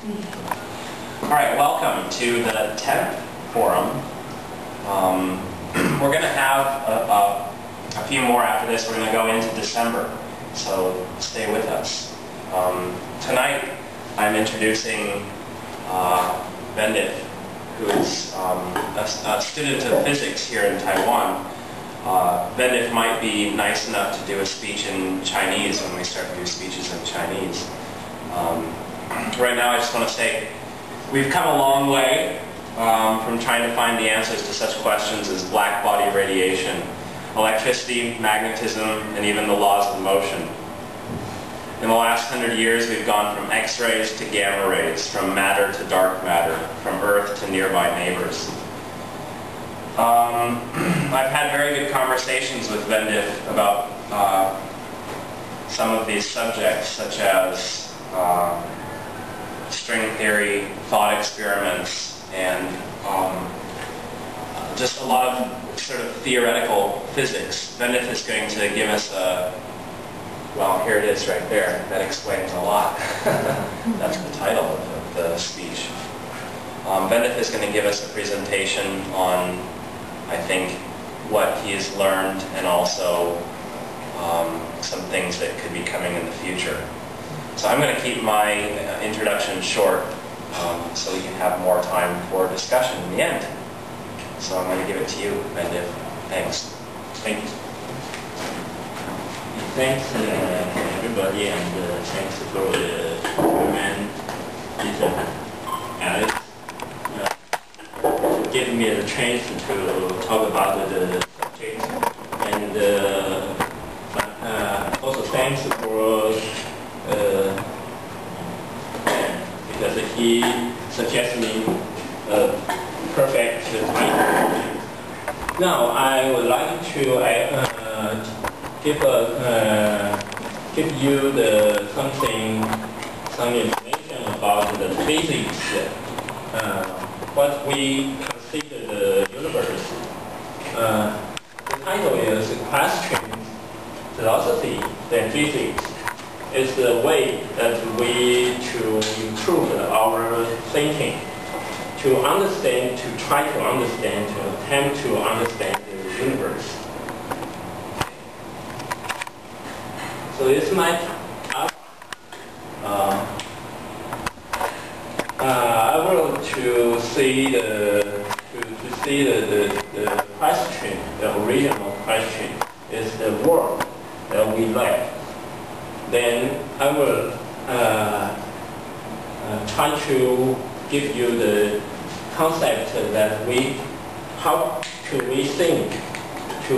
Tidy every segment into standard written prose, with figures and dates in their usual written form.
All right, welcome to the 10th forum. We're going to have a few more after this. We're going to go into December, so stay with us. Tonight, I'm introducing Bendith, who is a student of physics here in Taiwan. Bendith might be nice enough to do a speech in Chinese when we start to do speeches in Chinese. Right now, I just want to say we've come a long way from trying to find the answers to such questions as black body radiation, electricity, magnetism, and even the laws of motion. In the last 100 years, we've gone from X-rays to gamma rays, from matter to dark matter, from Earth to nearby neighbors. I've had very good conversations with Bendith about some of these subjects, such as string theory, thought experiments, and just a lot of sort of theoretical physics. Bendith is going to give us a, well, here it is right there. That explains a lot. That's the title of the speech. Bendith is going to give us a presentation on, I think, what he has learned and also some things that could be coming in the future. So I'm going to keep my introduction short so we can have more time for discussion in the end. So I'm going to give it to you, Bendith. Thanks. Thank you. Thanks everybody, and thanks for the man, Alex, for giving me the chance to talk about the subject. And also thanks for because he suggested me a perfect title. Now I would like to give you some information about the physics, what we consider the universe. The title is Question, Philosophy, then Physics. Is the way that we to improve our thinking, to understand, to try to understand, to attempt to understand the universe. So it's my I want to see the question, the original question is the world that we live. Then I will try to give you the concept that how do we think to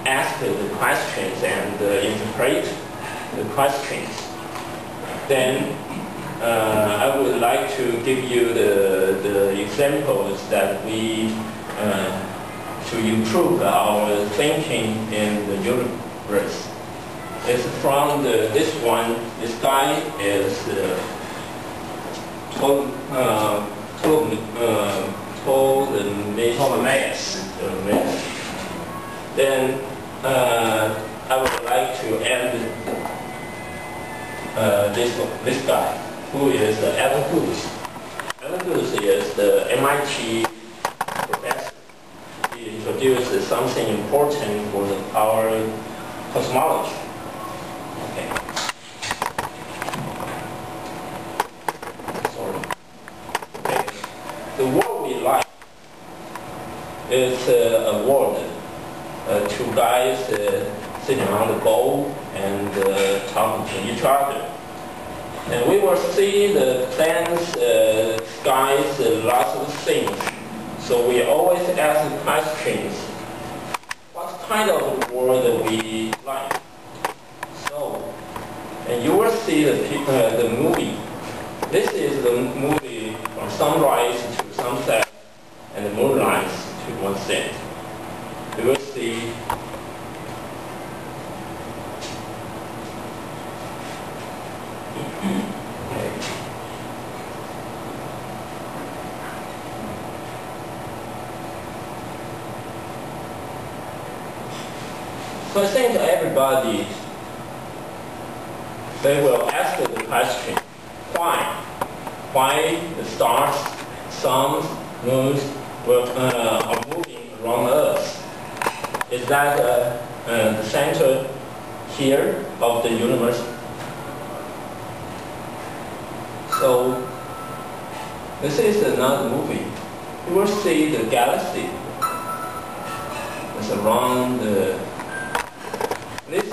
ask the questions and interpret the questions. Then I would like to give you the examples that we to improve our thinking in the universe. It's from this one. This guy is Ptolemaios. Then I would like to add this guy, who is Alan Guth. Alan Guth is the MIT professor. He introduced something important for our cosmology. Okay. Sorry. Okay. The world we like is a world, two guys sitting on the boat and talking to each other. And we will see the plants, skies, lots of things. So we always ask questions. What kind of world we like? And you will see the movie. This is the movie from sunrise to sunset and the moonrise to sunset. You will see So I think everybody, they will ask the question, why? why the stars, suns, moons are moving around Earth. Is that the center here of the universe? So this is another movie. You will see the galaxy is around the. This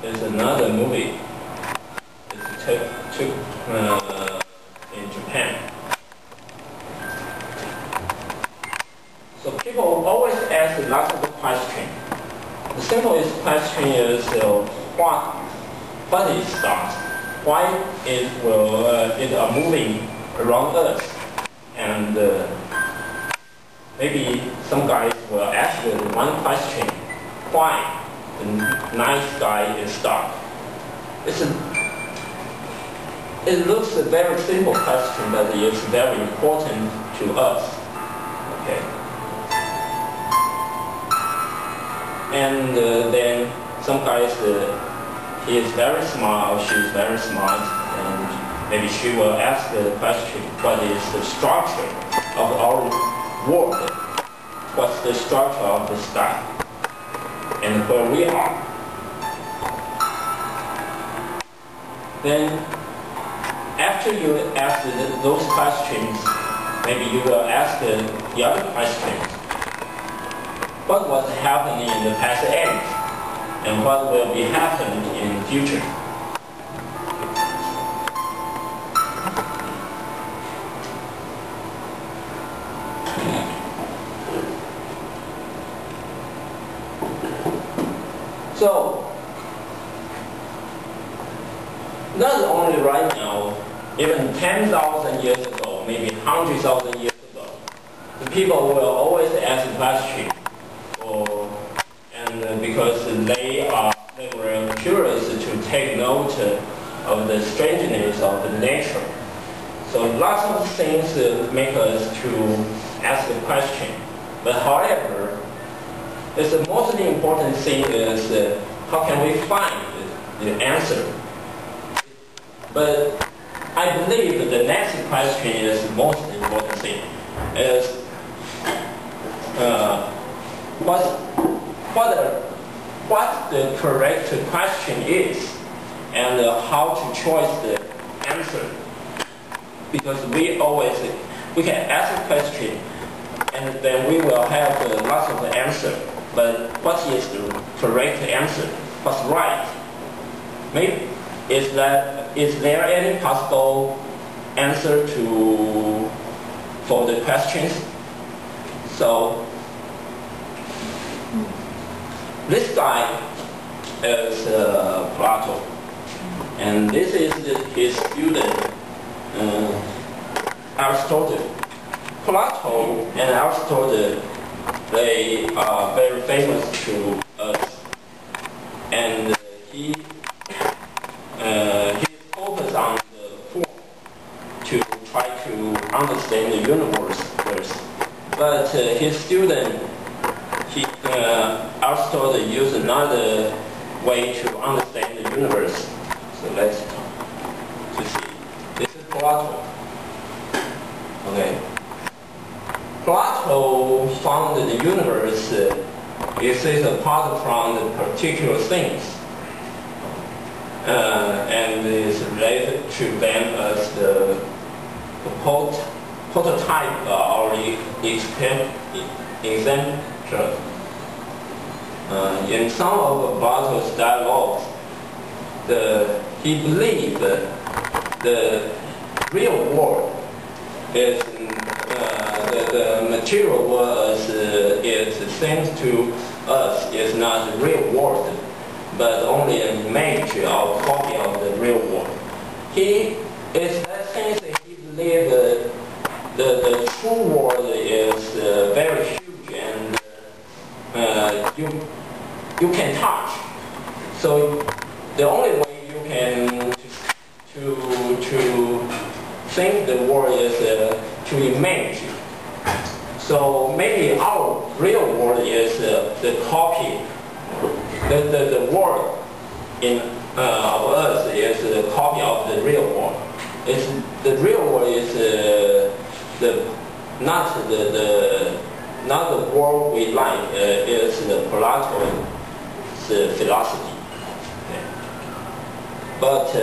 is another movie. It's took in Japan. So people always ask lots of questions. The simplest question is what is stars? Why it are moving around Earth? And maybe some guys will ask one question: why the night sky is dark? It looks a very simple question, but it's very important to us. Okay. And then some guys, he is very smart or she is very smart, and maybe she will ask the question: what is the structure of our world? What's the structure of the sky? And where we are? Then, after you ask those questions, maybe you will ask the other questions. What was happening in the past age, and what will be happening in the future? So, not only right now, even 10,000 years ago, maybe 100,000 years ago, the people will always ask the question, and because they were curious to take note of the strangeness of the nature. So lots of things make us to ask the question. But however, the most important thing is how can we find the answer? But I believe the next question is the most important thing. Is what the correct question is, and how to choose the answer. Because we can ask a question, and then we will have lots of answers. But what is the correct answer? What's right? Maybe is there any possible answer for the questions? So this guy is Plato, and this is his student Aristotle. Plato and Aristotle, they are very famous to us, and he focused on the form to try to understand the universe first. But his student, Aristotle, used another way to understand the universe. So let's see. This is Plato. Okay. Plato found the universe is apart from the particular things, and is related to them as the prototype or example. In some of Plato's dialogues, he believed that the real world is the material world it seems to us is not the real world, but only an image or copy of the real world. He believed the true world is very huge and you can touch. So the only way you can to think the world is to image. So maybe our real world is the copy. The world of us is a copy of the real world. The real world is not the world we like. Is the Plato's philosophy. Okay. But